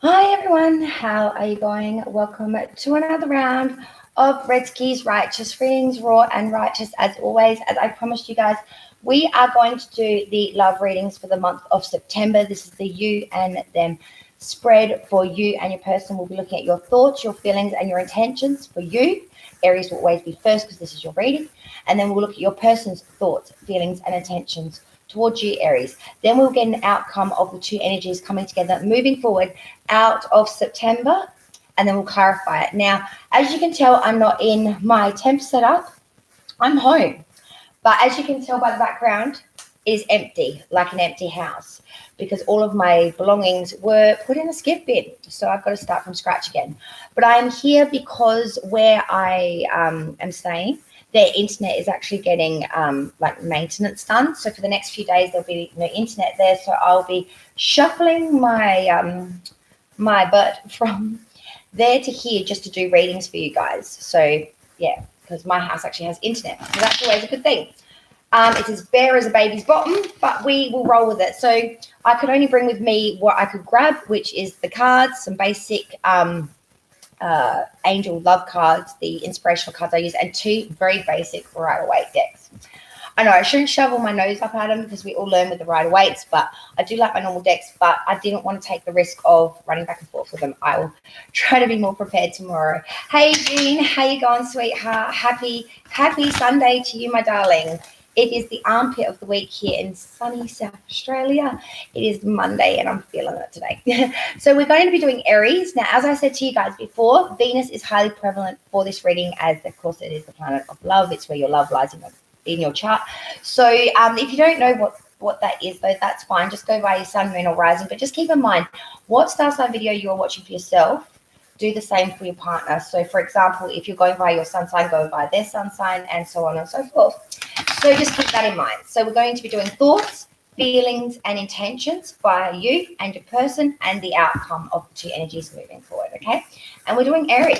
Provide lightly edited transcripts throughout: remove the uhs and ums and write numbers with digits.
Hi everyone, how are you going? Welcome to another round of Redski's Righteous Readings, Raw and Righteous as always. As I promised you guys, we are going to do the love readings for the month of September. This is the you and them spread for you and your person. We'll be looking at your thoughts, your feelings, and your intentions for you. Aries will always be first because this is your reading. And then we'll look at your person's thoughts, feelings, and intentions towards you, Aries. Then we'll get an outcome of the two energies coming together, moving forward out of September, and then we'll clarify it. Now, as you can tell, I'm not in my temp setup. I'm home. But as you can tell by the background, it is empty, like an empty house, because all of my belongings were put in a skip bin. So I've got to start from scratch again. But I am here because where I am staying, their internet is actually getting like maintenance done. So for the next few days, there'll be no internet there. So I'll be shuffling my my butt from there to here just to do readings for you guys. So yeah, because my house actually has internet. So that's always a good thing. It's as bare as a baby's bottom, but we will roll with it. So I could only bring with me what I could grab, which is the cards, some basic angel love cards, the inspirational cards I use, and two very basic Rider-Waite decks. I know I shouldn't shovel my nose up at them because we all learn with the Rider-Waites, but I do like my normal decks, but I didn't want to take the risk of running back and forth with them. I will try to be more prepared tomorrow. Hey Jean, how you going, sweetheart? Happy Sunday to you, my darling. It is the armpit of the week here in sunny South Australia. It is Monday and I'm feeling it today. So we're going to be doing Aries. Now, as I said to you guys before, Venus is highly prevalent for this reading as, of course, it is the planet of love. It's where your love lies in your chart. So if you don't know what that is, though, that's fine. Just go by your sun, moon, or rising. But just keep in mind, what star sign video you're watching for yourself, do the same for your partner. So, for example, if you're going by your sun sign, go by their sun sign, and so on and so forth. So just keep that in mind. So we're going to be doing thoughts, feelings, and intentions by you and your person and the outcome of the two energies moving forward, okay? And we're doing Aries.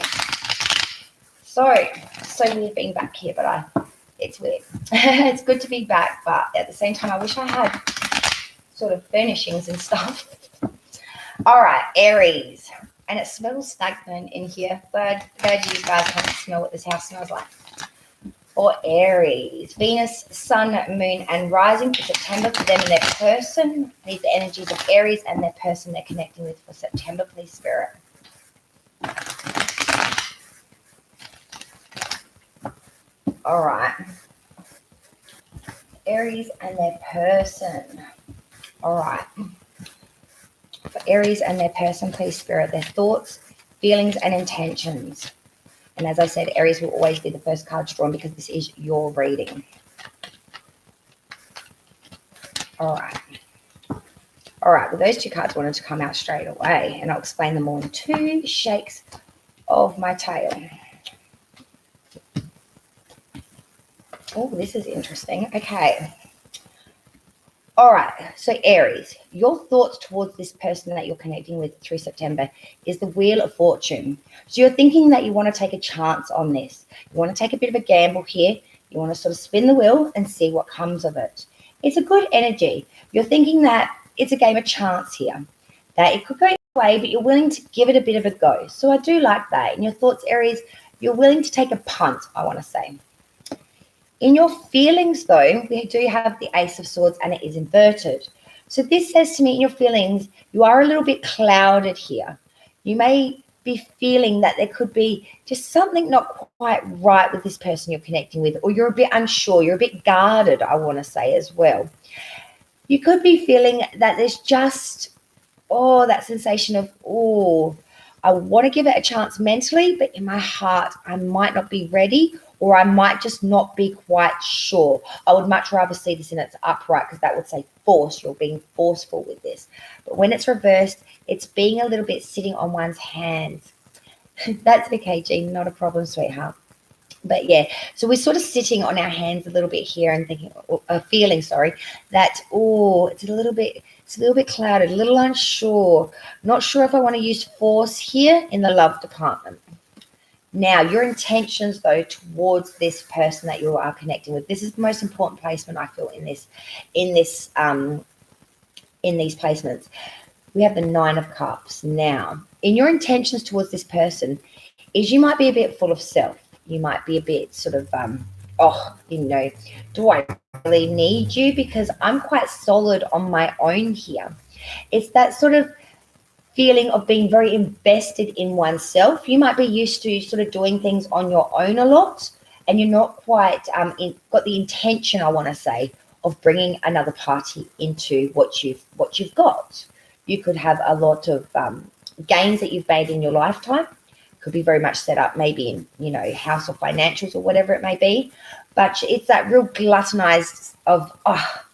Sorry, so weird being back here, but it's weird. It's good to be back, but at the same time, I wish I had sort of furnishings and stuff. All right, Aries. And it smells stagnant in here. Glad you guys can smell what this house smells like. For Aries, Venus, Sun, Moon, and Rising for September for them and their person. These are the energies of Aries and their person they're connecting with for September, please, Spirit. All right. Aries and their person. All right. For Aries and their person, please, Spirit, their thoughts, feelings, and intentions. And as I said, Aries will always be the first card drawn because this is your reading. All right. All right. Well, those two cards wanted to come out straight away, and I'll explain them all in two shakes of my tail. Oh, this is interesting. Okay. All right. So, Aries, your thoughts towards this person that you're connecting with through September is the Wheel of Fortune. So, you're thinking that you want to take a chance on this. You want to take a bit of a gamble here. You want to sort of spin the wheel and see what comes of it. It's a good energy. You're thinking that it's a game of chance here, that it could go your way, but you're willing to give it a bit of a go. So, I do like that. In your thoughts, Aries, you're willing to take a punt, I want to say. In your feelings, though, we do have the Ace of Swords and it is inverted. So this says to me in your feelings, you are a little bit clouded here. You may be feeling that there could be just something not quite right with this person you're connecting with, or you're a bit unsure, you're a bit guarded, I want to say as well. You could be feeling that there's just, that sensation of, I want to give it a chance mentally, but in my heart, I might not be ready, or I might just not be quite sure. I would much rather see this in its upright because that would say force. You're being forceful with this. But when it's reversed, it's being a little bit sitting on one's hands. That's okay, Jean. Not a problem, sweetheart. But yeah, so we're sort of sitting on our hands a little bit here and thinking, feeling, that, it's a little bit clouded, a little unsure. Not sure if I want to use force here in the love department. Now, your intentions, though, towards this person that you are connecting with, this is the most important placement I feel in these placements. we have the Nine of Cups. Now, in your intentions towards this person is you might be a bit full of self. You might be a bit sort of, do I really need you? Because I'm quite solid on my own here. It's that sort of feeling of being very invested in oneself. You might be used to sort of doing things on your own a lot, and you're not quite got the intention, I want to say, of bringing another party into what you've got. You could have a lot of gains that you've made in your lifetime. Could be very much set up maybe in house or financials or whatever it may be, but it's that real gluttonized of,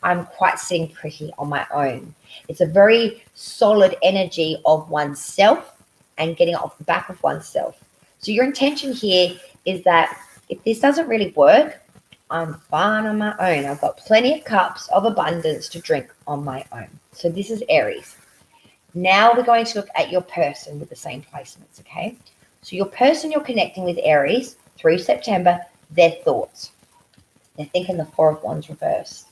I'm quite sitting pretty on my own. It's a very solid energy of oneself and getting it off the back of oneself. So your intention here is that if this doesn't really work, I'm fine on my own. I've got plenty of cups of abundance to drink on my own. So this is Aries. Now we're going to look at your person with the same placements, okay? So your person you're connecting with, Aries, through September, their thoughts. They're thinking the Four of Wands reversed.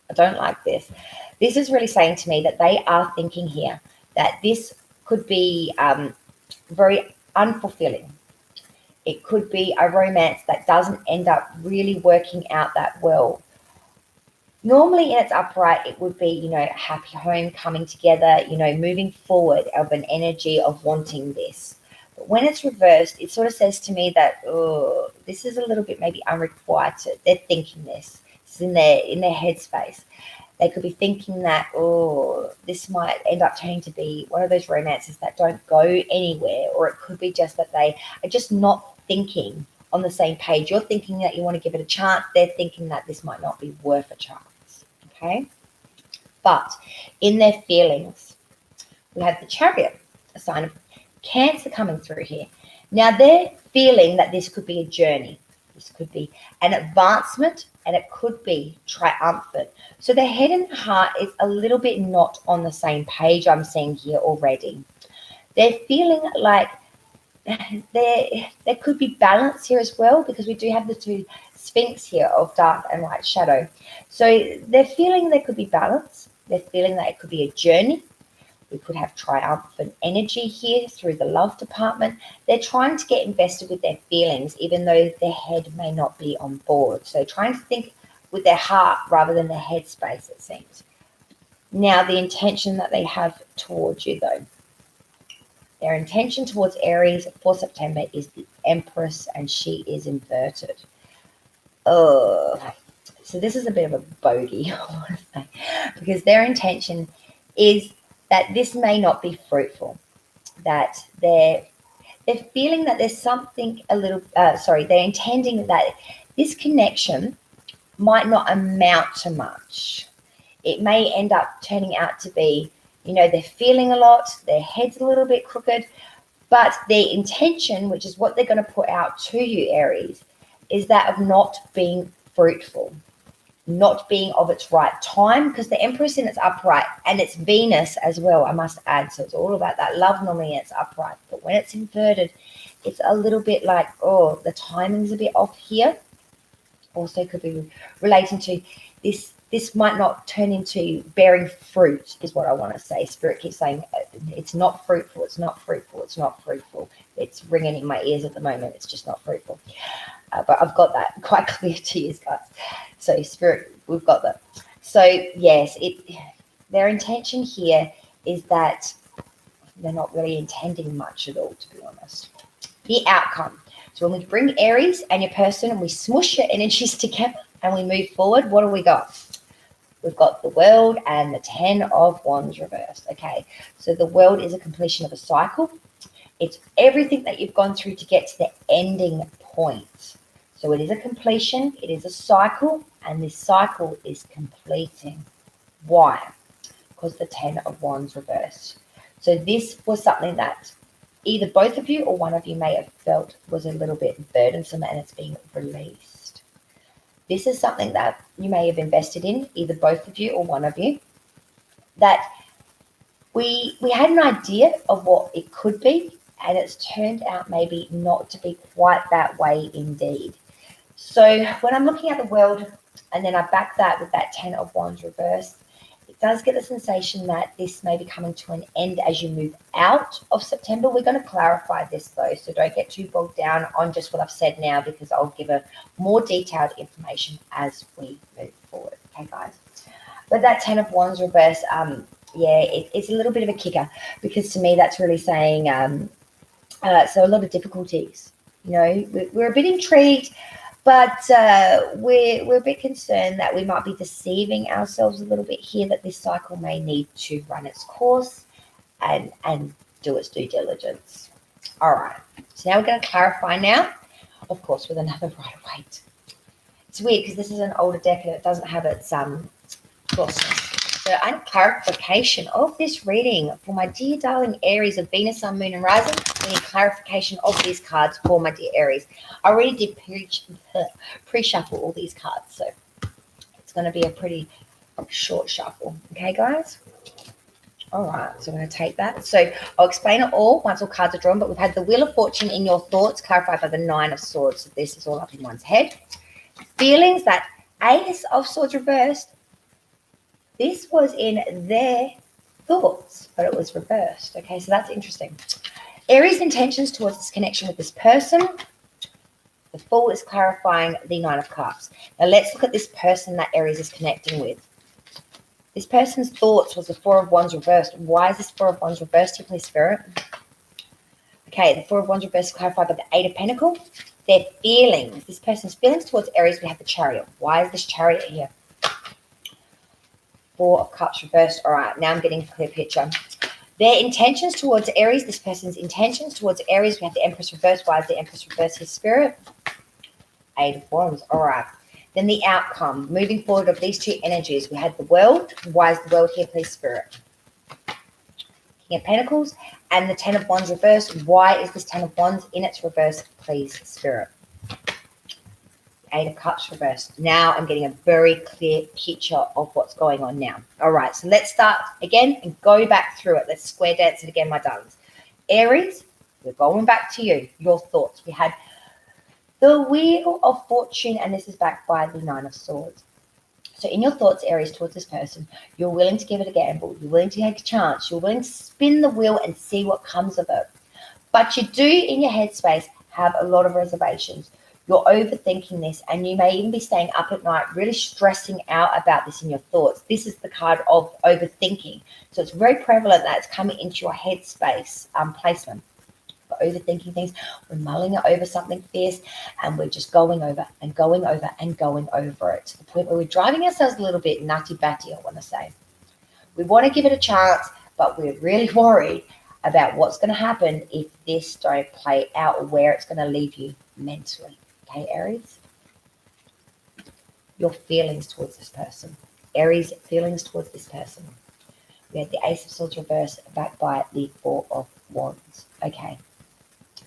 I don't like this. This is really saying to me that they are thinking here that this could be very unfulfilling. It could be a romance that doesn't end up really working out that well. Normally in its upright, it would be, a happy home coming together, moving forward of an energy of wanting this. But when it's reversed, it sort of says to me that, oh, this is a little bit maybe unrequited. They're thinking this. This is in their headspace. They could be thinking that, oh, this might end up turning to be one of those romances that don't go anywhere, or it could be just that they are just not thinking on the same page. You're thinking that you want to give it a chance. They're thinking that this might not be worth a chance, okay? But in their feelings, we have the Chariot, a sign of Cancer coming through here. Now they're feeling that this could be a journey. This could be an advancement, and it could be triumphant. So their head and heart is a little bit not on the same page, I'm seeing here already. They're feeling like there could be balance here as well, because we do have the two Sphinx here of dark and light shadow. So they're feeling there could be balance. They're feeling that it could be a journey. We could have triumphant energy here through the love department. They're trying to get invested with their feelings, even though their head may not be on board. So trying to think with their heart rather than their head space, it seems. Now, the intention that they have towards you, though. Their intention towards Aries for September is the Empress, and she is inverted. So this is a bit of a bogey, I want to say, because their intention is that this may not be fruitful, that they're feeling that there's something they're intending that this connection might not amount to much. It may end up turning out to be, they're feeling a lot, their head's a little bit crooked, but their intention, which is what they're going to put out to you, Aries, is that of not being fruitful, not being of its right time, because the Empress in its upright, and it's Venus as well, I must add. So it's all about that love normally in its upright. But when it's inverted, it's a little bit like, oh, the timing's a bit off here. Also could be relating to this might not turn into bearing fruit, is what I want to say. Spirit keeps saying it's not fruitful, it's not fruitful, it's not fruitful. It's ringing in my ears at the moment. It's just not fruitful. But I've got that quite clear to you guys. So Spirit, we've got that. So yes, their intention here is that they're not really intending much at all, to be honest. The outcome. So when we bring Aries and your person and we smush your energies together and we move forward, what do we got? We've got the World and the 10 of Wands reversed. Okay, so the World is a completion of a cycle. It's everything that you've gone through to get to the ending point. So it is a completion, it is a cycle, and this cycle is completing. Why? Because the 10 of Wands reversed. So this was something that either both of you or one of you may have felt was a little bit burdensome, and it's being released. This is something that you may have invested in, either both of you or one of you, that we had an idea of what it could be, and it's turned out maybe not to be quite that way indeed. So when I'm looking at the World and then I back that with that 10 of Wands reversed, does get the sensation that this may be coming to an end as you move out of September. We're going to clarify this though, so don't get too bogged down on just what I've said now, because I'll give a more detailed information as we move forward. Okay, guys. But that 10 of Wands reverse, it's a little bit of a kicker, because to me that's really saying so a lot of difficulties. We're a bit intrigued, but we're a bit concerned that we might be deceiving ourselves a little bit here, that this cycle may need to run its course and do its due diligence. All right, so now we're going to clarify now, of course, with another Rider-Waite. It's weird because this is an older deck and it doesn't have its glossiness. So, clarification of this reading for my dear darling Aries of Venus, Sun, Moon, and Rising. We need clarification of these cards for my dear Aries. I already did pre-shuffle all these cards, so it's going to be a pretty short shuffle. Okay, guys? All right, so I'm going to take that. So I'll explain it all once all cards are drawn, but we've had the Wheel of Fortune in your thoughts, clarified by the 9 of Swords. So this is all up in one's head. Feelings, that Ace of Swords reversed. This was in their thoughts, but it was reversed. Okay, so that's interesting. Aries' intentions towards this connection with this person. The Fool is clarifying the 9 of Cups. Now let's look at this person that Aries is connecting with. This person's thoughts was the 4 of Wands reversed. Why is this 4 of Wands reversed, Holy Spirit? Okay, the 4 of Wands reversed is clarified by the 8 of Pentacles. Their feelings, this person's feelings towards Aries, we have the Chariot. Why is this Chariot here? 4 of Cups reversed. All right, now I'm getting a clear picture. Their intentions towards Aries, this person's intentions towards Aries, we have the Empress reversed. Why is the Empress reversed, his spirit? 8 of Wands. All right. Then the outcome, moving forward of these two energies, we had the World. Why is the World here, please, Spirit? King of Pentacles and the 10 of Wands reversed. Why is this 10 of Wands in its reverse, please, Spirit? 8 of Cups reversed. Now I'm getting a very clear picture of what's going on now. All right, so let's start again and go back through it. Let's square dance it again, my darlings. Aries, we're going back to you, your thoughts. We had the Wheel of Fortune, and this is backed by the 9 of Swords. So in your thoughts, Aries, towards this person, you're willing to give it a gamble. You're willing to take a chance. You're willing to spin the wheel and see what comes of it. But you do, in your headspace, have a lot of reservations. You're overthinking this, and you may even be staying up at night, really stressing out about this in your thoughts. This is the card of overthinking. So it's very prevalent that it's coming into your headspace placement. We're overthinking things. We're mulling it over something fierce, and we're just going over and going over and going over it to the point where we're driving ourselves a little bit nutty-batty, I want to say. We want to give it a chance, but we're really worried about what's going to happen if this don't play out, or where it's going to leave you mentally. Okay, Aries? Your feelings towards this person. Aries, feelings towards this person. We had the Ace of Swords reversed, backed by the 4 of Wands. Okay.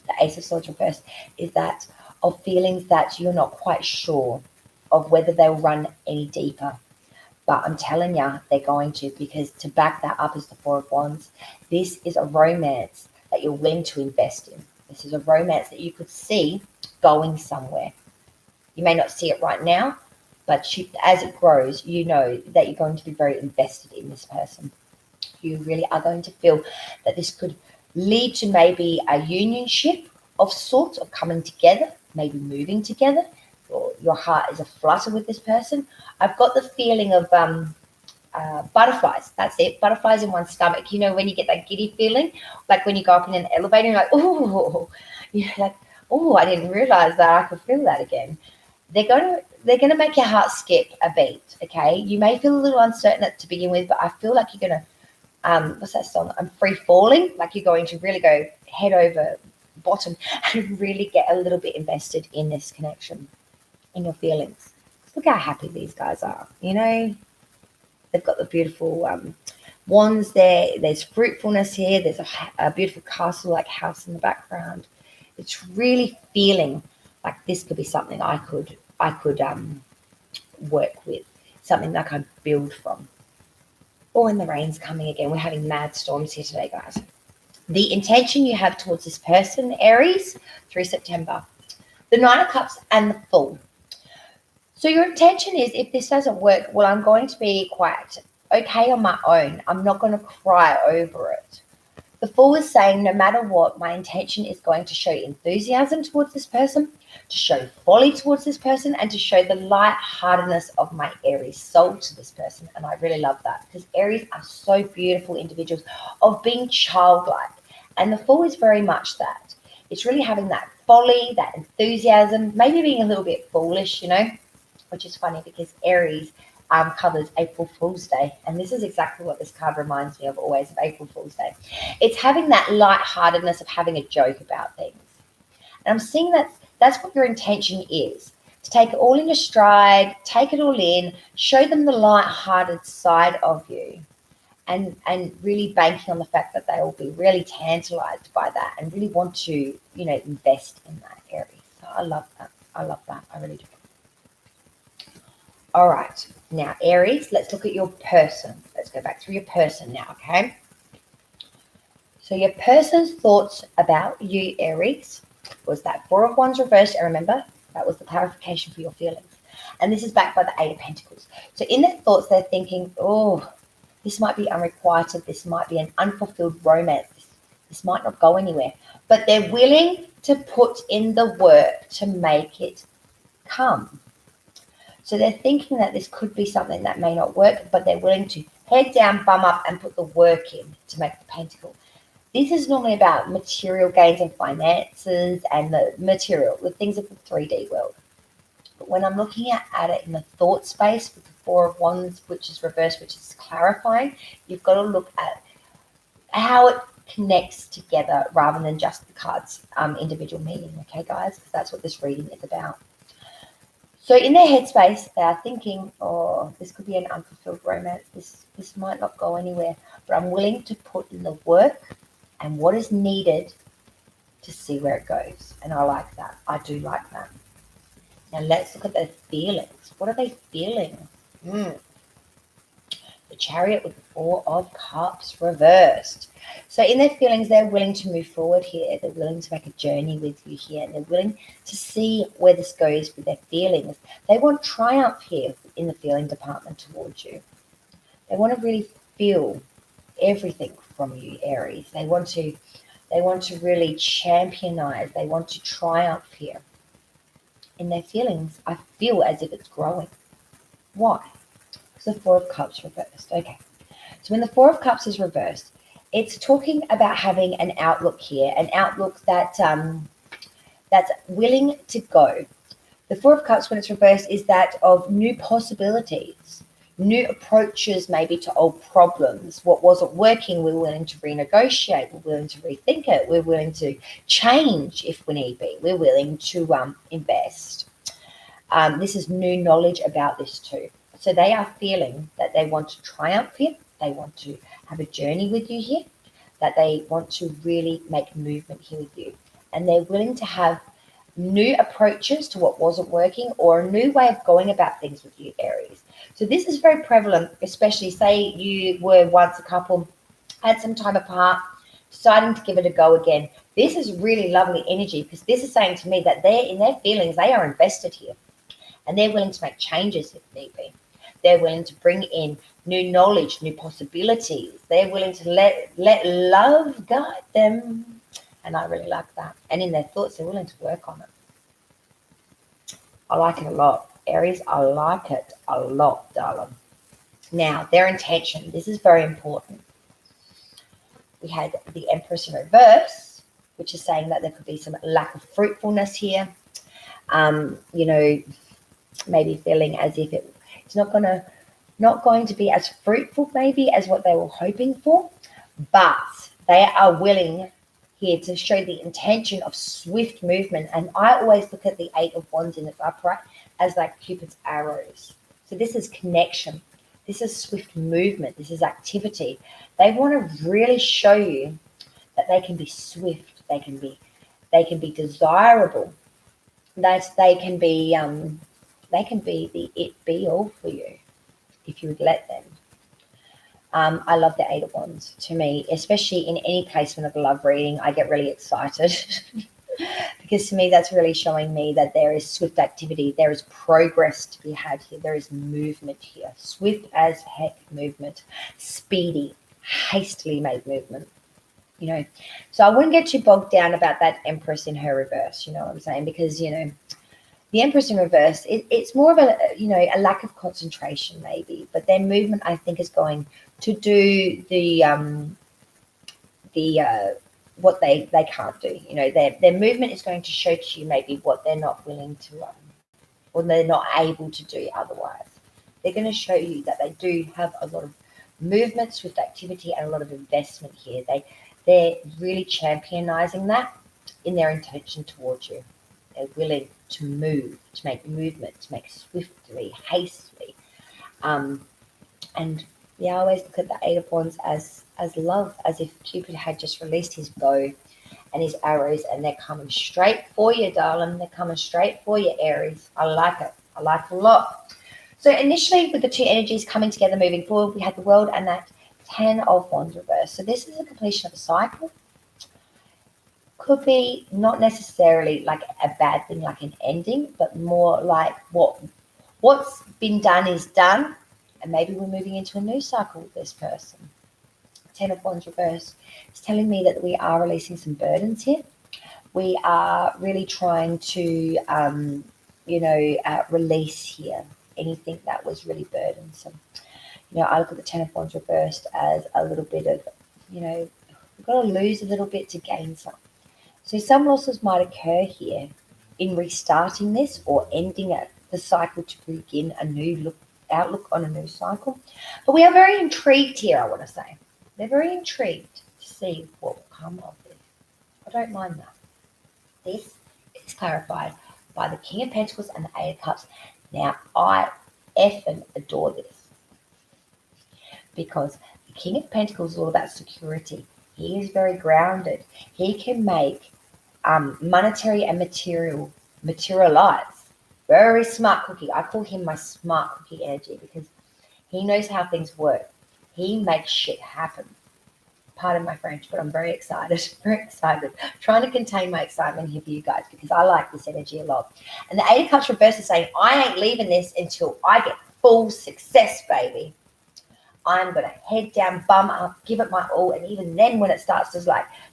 The Ace of Swords reversed is that of feelings that you're not quite sure of whether they'll run any deeper. But I'm telling you, they're going to, because to back that up is the 4 of Wands. This is a romance that you're willing to invest in. This is a romance that you could see going somewhere. You may not see it right now, but as it grows, you know that you're going to be very invested in this person. You really are going to feel that this could lead to maybe a unionship of sorts, of coming together, maybe moving together. Or your heart is aflutter with this person. I've got the feeling of butterflies. That's it. Butterflies in one's stomach. You know, when you get that giddy feeling, like when you go up in an elevator, you're like, oh, you're like, oh, I didn't realize that I could feel that again. They're gonna make your heart skip a beat. Okay, you may feel a little uncertain to begin with, but I feel like you're gonna what's that song? I'm free falling. Like you're going to really go head over bottom and really get a little bit invested in this connection, in your feelings. Look how happy these guys are. You know, they've got the beautiful wands there. There's fruitfulness here. There's a beautiful castle-like house in the background. It's really feeling like this could be something I could work with, something that I could build from. Oh, and the rain's coming again. We're having mad storms here today, guys. The intention you have towards this person, Aries, through September. The 9 of Cups and the Fool. So your intention is, if this doesn't work, well, I'm going to be quite okay on my own. I'm not going to cry over it. The Fool is saying no matter what, my intention is going to show enthusiasm towards this person, to show folly towards this person, and to show the light-heartedness of my Aries soul to this person. And I really love that because Aries are so beautiful individuals of being childlike. And the Fool is very much that. It's really having that folly, that enthusiasm, maybe being a little bit foolish, which is funny because Aries covers April Fool's Day. And this is exactly what this card reminds me of always, of April Fool's Day. It's having that lightheartedness of having a joke about things. And I'm seeing that that's what your intention is, to take it all in your stride, take it all in, show them the lighthearted side of you. And really banking on the fact that they will be really tantalized by that and really want to, invest in that area. So I love that. I love that. I really do. All right. Now, Aries, let's look at your person. Let's go back through your person now, okay? So your person's thoughts about you, Aries, was that Four of Wands reversed. And remember, that was the clarification for your feelings. And this is backed by the Eight of Pentacles. So in their thoughts, they're thinking, oh, this might be unrequited. This might be an unfulfilled romance. This might not go anywhere. But they're willing to put in the work to make it come. So they're thinking that this could be something that may not work, but they're willing to head down, bum up, and put the work in to make the pentacle. This is normally about material gains and finances and the material, the things of the 3D world. But when I'm looking at it in the thought space with the Four of Wands, which is reversed, which is clarifying, you've got to look at how it connects together rather than just the cards' individual meaning, okay, guys? Because that's what this reading is about. So in their headspace, they are thinking, oh, this could be an unfulfilled romance. This might not go anywhere, but I'm willing to put in the work and what is needed to see where it goes. And I like that. I do like that. Now let's look at their feelings. What are they feeling? The Chariot with the Four of Cups reversed. So in their feelings, they're willing to move forward here. They're willing to make a journey with you here. And they're willing to see where this goes with their feelings. They want triumph here in the feeling department towards you. They want to really feel everything from you, Aries. They want to really championize. They want to triumph here. In their feelings, I feel as if it's growing. Why? Because the Four of Cups reversed. Okay. So when the Four of Cups is reversed, it's talking about having an outlook here, an outlook that that's willing to go. The Four of Cups, when it's reversed, is that of new possibilities, new approaches maybe to old problems. What wasn't working, we're willing to renegotiate. We're willing to rethink it. We're willing to change if we need be. We're willing to invest. This is new knowledge about this too. So they are feeling that they want to triumph here. They want to have a journey with you here, that they want to really make movement here with you. And they're willing to have new approaches to what wasn't working or a new way of going about things with you, Aries. So this is very prevalent, especially say you were once a couple, had some time apart, deciding to give it a go again. This is really lovely energy because this is saying to me that they're in their feelings, they are invested here and they're willing to make changes if need be. They're willing to bring in new knowledge, new possibilities. They're willing to let love guide them. And I really like that. And in their thoughts, they're willing to work on it. I like it a lot. Aries, I like it a lot, darling. Now, their intention. This is very important. We had the Empress in reverse, which is saying that there could be some lack of fruitfulness here. Maybe feeling as if it's not going to be as fruitful maybe as what they were hoping for, but they are willing here to show the intention of swift movement. And I always look at the Eight of Wands in its upright as like Cupid's arrows. So this is connection. This is swift movement. This is activity. They want to really show you that they can be swift. They can be desirable. That they can be the it be all for you if you would let them. I love the Eight of Wands. To me, especially in any placement of a love reading, I get really excited. Because to me, that's really showing me that there is swift activity. There is progress to be had here. There is movement here. Swift as heck movement. Speedy, hastily made movement. So I wouldn't get too bogged down about that Empress in her reverse. You know what I'm saying? Because, the Empress in reverse, it's more of a lack of concentration maybe. But their movement, I think, is going to do what they can't do. Their movement is going to show to you maybe what they're not willing to or they're not able to do otherwise. They're going to show you that they do have a lot of movement, swift activity, and a lot of investment here. They're really championizing that in their intention towards you. They're willing to move, to make movement, to make swiftly, hastily. And I always look at the Eight of Wands as love, as if Cupid had just released his bow and his arrows, and they're coming straight for you, darling. They're coming straight for you, Aries. I like it. I like it a lot. So initially, with the two energies coming together, moving forward, we had the World and that 10 of Wands reverse. So this is a completion of a cycle. Could be not necessarily like a bad thing, like an ending, but more like what's been done is done. And maybe we're moving into a new cycle with this person. 10 of Wands reverse is telling me that we are releasing some burdens here. We are really trying to, release here anything that was really burdensome. I look at the 10 of Wands reversed as a little bit of, we've got to lose a little bit to gain some. So some losses might occur here in restarting this or ending the cycle to begin a new outlook on a new cycle. But we are very intrigued here, I want to say. They're very intrigued to see what will come of this. I don't mind that. This is clarified by the King of Pentacles and the Eight of Cups. Now, I effing adore this because the King of Pentacles is all about security. He is very grounded. He can make monetary and materialize. Very smart cookie. I call him my smart cookie energy because he knows how things work. He makes shit happen. Pardon my French, but I'm very excited. Very excited. Trying to contain my excitement here for you guys because I like this energy a lot. And the Eight of Cups reverse is saying, I ain't leaving this until I get full success, baby. I'm going to head down, bum up, give it my all. And even then when it starts to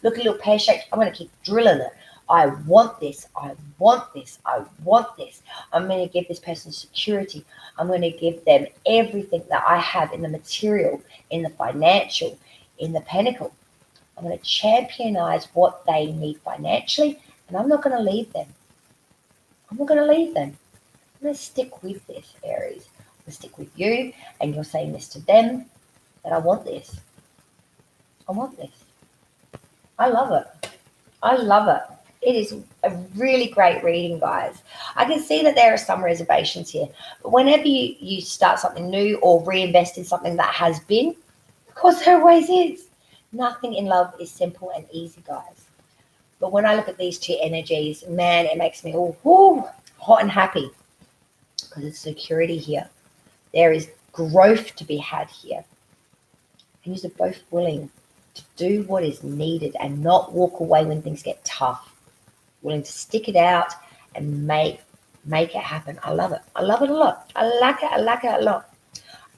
look a little pear-shaped, I'm going to keep drilling it. I want this. I want this. I want this. I'm going to give this person security. I'm going to give them everything that I have in the material, in the financial, in the pentacle. I'm going to championize what they need financially, and I'm not going to leave them. I'm not going to leave them. I'm going to stick with this, Aries. I'm going to stick with you, and you're saying this to them, that I want this. I want this. I love it. I love it. It is a really great reading, guys. I can see that there are some reservations here. But whenever you start something new or reinvest in something that has been, of course there always is. Nothing in love is simple and easy, guys. But when I look at these two energies, man, it makes me all hot and happy. Because it's security here. There is growth to be had here. And you're both willing to do what is needed and not walk away when things get tough. Willing to stick it out and make it happen. I love it. I love it a lot. I like it. I like it a lot.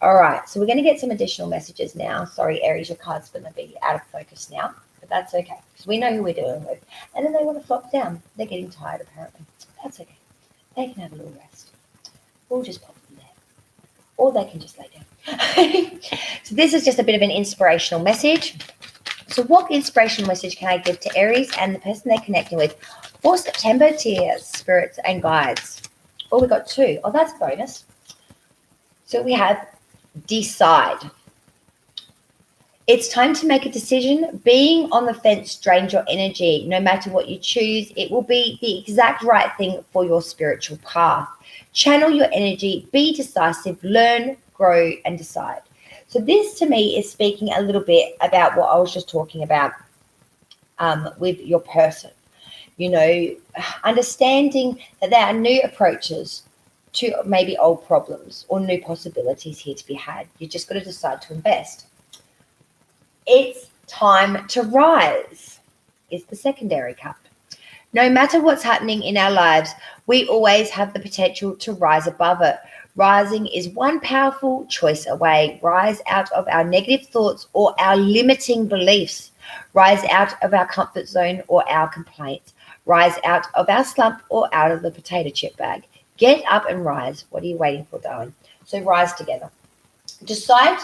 All right. So we're going to get some additional messages now. Sorry, Aries, your card's going to be out of focus now. But that's okay. Because we know who we're dealing with. And then they want to flop down. They're getting tired, apparently. That's okay. They can have a little rest. We'll just pop them there. Or they can just lay down. So this is just a bit of an inspirational message. So what inspirational message can I give to Aries and the person they're connecting with for September, dear spirits and guides? Oh, we got two. Oh, that's a bonus. So we have decide. It's time to make a decision. Being on the fence drains your energy. No matter what you choose, it will be the exact right thing for your spiritual path. Channel your energy, be decisive, learn, grow, and decide. So this to me is speaking a little bit about what I was just talking about with your person. Understanding that there are new approaches to maybe old problems or new possibilities here to be had. You just got to decide to invest. It's time to rise is the secondary cup. No matter what's happening in our lives, we always have the potential to rise above it. Rising is one powerful choice away. Rise out of our negative thoughts or our limiting beliefs. Rise out of our comfort zone or our complaints. Rise out of our slump or out of the potato chip bag. Get up and rise. What are you waiting for, darling? So rise together. Decide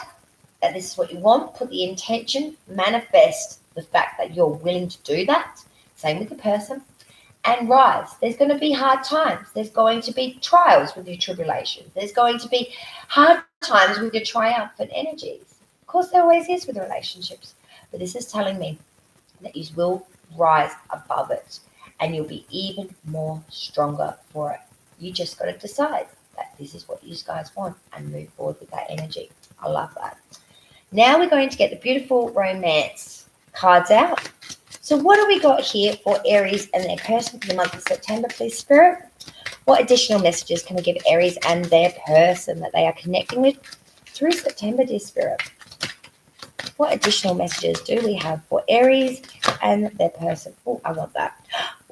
that this is what you want. Put the intention. Manifest the fact that you're willing to do that. Same with the person. And rise. There's going to be hard times. There's going to be trials with your tribulations. There's going to be hard times with your triumphant energies. Of course, there always is with relationships. But this is telling me that you will rise above it and you'll be even more stronger for it. You just got to decide that this is what you guys want and move forward with that energy. I love that. Now we're going to get the beautiful romance cards out. So what do we got here for Aries and their person for the month of September, please, Spirit? What additional messages can we give Aries and their person that they are connecting with through September, dear Spirit? What additional messages do we have for Aries and their person? Oh, I want that.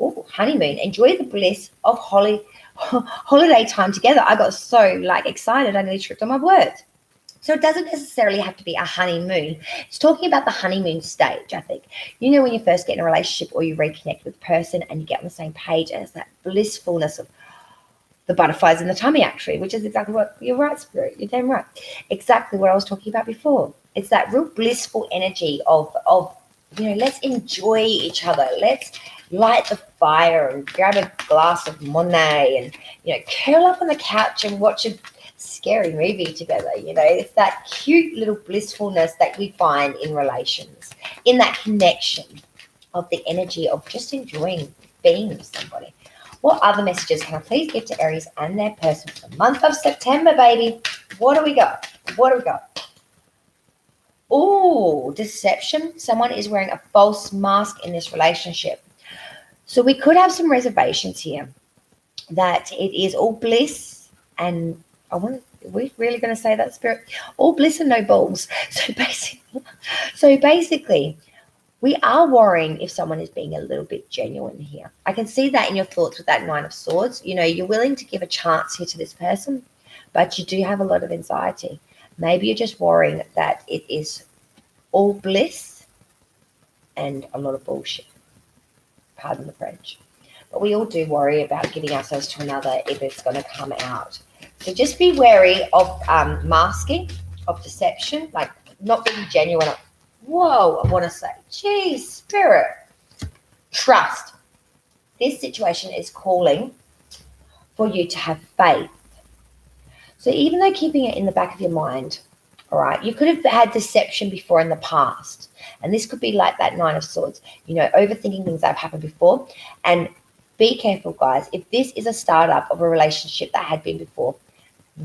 Oh, honeymoon. Enjoy the bliss of holiday time together. I got so excited I nearly tripped on my words. So it doesn't necessarily have to be a honeymoon. It's talking about the honeymoon stage, I think. You know, when you first get in a relationship or you reconnect with a person and you get on the same page, and it's that blissfulness of the butterflies in the tummy, actually, which is exactly what you're right, Spirit. You're damn right. Exactly what I was talking about before. It's that real blissful energy of let's enjoy each other. Let's light the fire and grab a glass of Monet and, curl up on the couch and watch a scary movie together. It's that cute little blissfulness that we find in relations, in that connection of the energy of just enjoying being with somebody. What other messages can I please give to Aries and their person for the month of September, baby? What do we got? Oh, deception. Someone is wearing a false mask in this relationship. So we could have some reservations here that it is all bliss and are we really going to say that, Spirit? All bliss and no balls. So basically, we are worrying if someone is being a little bit genuine here. I can see that in your thoughts with that Nine of Swords. You're willing to give a chance here to this person, but you do have a lot of anxiety. Maybe you're just worrying that it is all bliss and a lot of bullshit. Pardon the French. But we all do worry about giving ourselves to another if it's going to come out. So just be wary of masking, of deception, like not being genuine. Whoa, I want to say, geez, Spirit, trust. This situation is calling for you to have faith. So even though keeping it in the back of your mind, all right, you could have had deception before in the past. And this could be like that Nine of Swords, overthinking things that have happened before. And be careful, guys. If this is a startup of a relationship that had been before,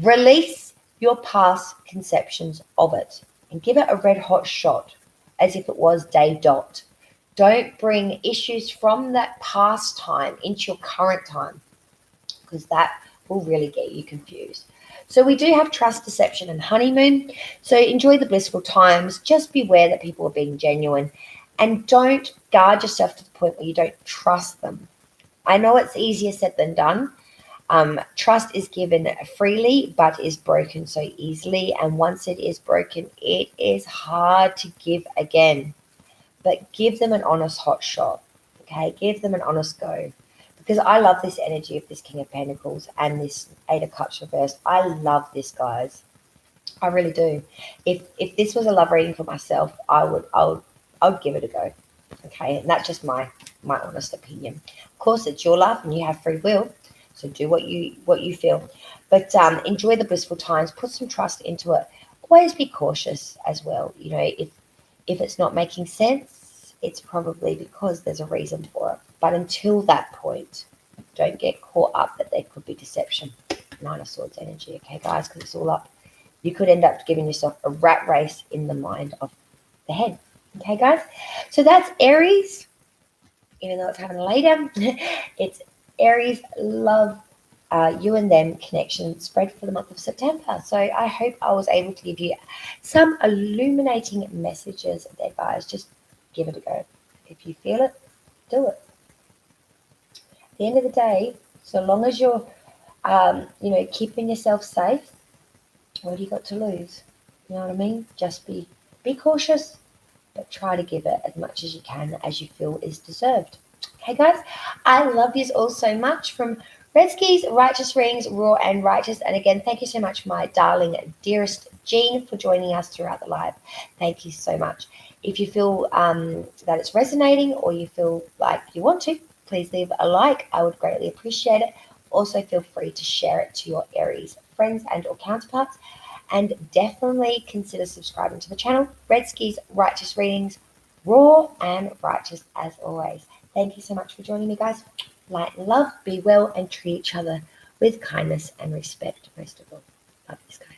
release your past conceptions of it and give it a red hot shot as if it was day dot. Don't bring issues from that past time into your current time because that will really get you confused. So we do have trust, deception, and honeymoon. So enjoy the blissful times. Just beware that people are being genuine and don't guard yourself to the point where you don't trust them. I know it's easier said than done. Trust is given freely, but is broken so easily. And once it is broken, it is hard to give again. But give them an honest hot shot. Okay, give them an honest go. Because I love this energy of this King of Pentacles and this Eight of Cups reversed. I love this, guys. I really do. If this was a love reading for myself, I would give it a go. Okay, and that's just my honest opinion. Of course, it's your love and you have free will. So do what you feel. But enjoy the blissful times. Put some trust into it. Always be cautious as well. If it's not making sense, it's probably because there's a reason for it. But until that point, don't get caught up that there could be deception. Nine of Swords energy, okay, guys, because it's all up. You could end up giving yourself a rat race in the mind of the head. Okay, guys? So that's Aries. Even though it's having a lay down, it's Aries love you and them connection spread for the month of September. So I hope I was able to give you some illuminating messages there, guys. Just give it a go. If you feel it, do it. At the end of the day, so long as you're, keeping yourself safe, what do you got to lose? You know what I mean? Just be cautious, but try to give it as much as you can as you feel is deserved. Okay, guys, I love yous all so much. From Redski's Righteous Rings, Raw and Righteous. And again, thank you so much, my darling, dearest Jean, for joining us throughout the live. Thank you so much. If you feel that it's resonating or you feel like you want to, please leave a like. I would greatly appreciate it. Also, feel free to share it to your Aries friends and or counterparts. And definitely consider subscribing to the channel. Redski's Righteous Readings, Raw and Righteous as always. Thank you so much for joining me, guys. Light and love, be well, and treat each other with kindness and respect, most of all. Love you guys.